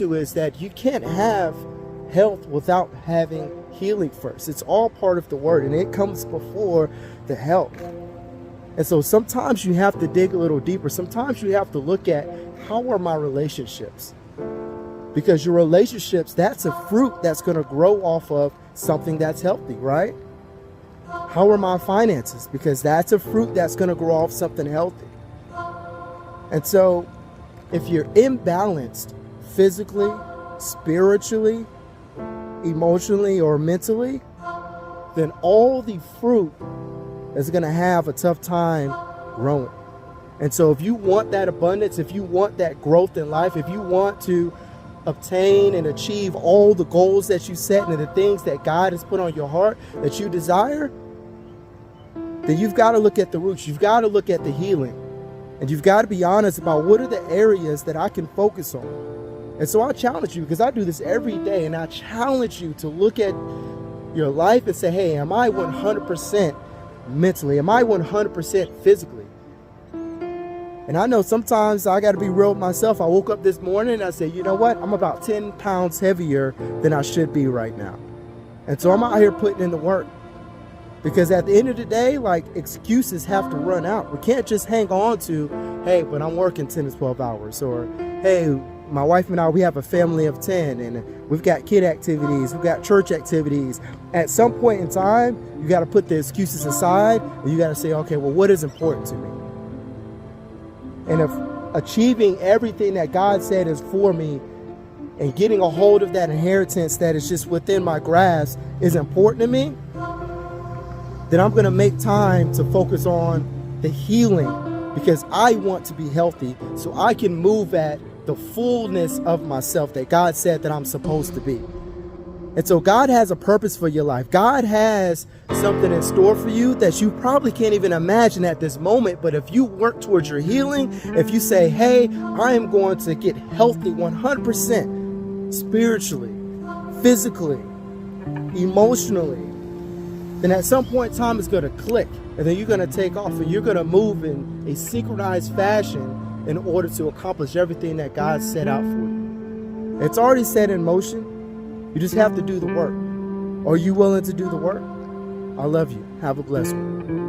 is that you can't have health without having healing first. It's all part of the word, and it comes before the health. And so sometimes you have to dig a little deeper. Sometimes you have to look at, how are my relationships? Because your relationships, that's a fruit that's going to grow off of something that's healthy, right? How are my finances? Because that's a fruit that's going to grow off something healthy. And so if you're imbalanced physically, spiritually, emotionally, or mentally, then all the fruit is going to have a tough time growing. And so if you want that abundance, if you want that growth in life, if you want to obtain and achieve all the goals that you set and the things that God has put on your heart that you desire, then you've got to look at the roots. You've got to look at the healing. And you've got to be honest about, what are the areas that I can focus on? And so I challenge you, because I do this every day, and I challenge you to look at your life and say, hey, am I 100% mentally? Am I 100% physically? And I know sometimes I got to be real with myself. I woke up this morning and I said, you know what? I'm about 10 pounds heavier than I should be right now. And so I'm out here putting in the work. Because at the end of the day, like, excuses have to run out. We can't just hang on to, hey, but I'm working 10 to 12 hours. Or, hey, my wife and I, we have a family of 10 and we've got kid activities, we've got church activities. At some point in time, you got to put the excuses aside and you got to say, okay, well, what is important to me? And if achieving everything that God said is for me and getting a hold of that inheritance that is just within my grasp is important to me, then I'm going to make time to focus on the healing, because I want to be healthy so I can move at the fullness of myself that God said that I'm supposed to be. And so God has a purpose for your life. God has something in store for you that you probably can't even imagine at this moment. But if you work towards your healing, if you say, hey, I am going to get healthy 100% spiritually, physically, emotionally, then at some point in time it's going to click, and then you're going to take off and you're going to move in a synchronized fashion in order to accomplish everything that God set out for you. It's already set in motion. You just have to do the work. Are you willing to do the work? I love you. Have a blessed one.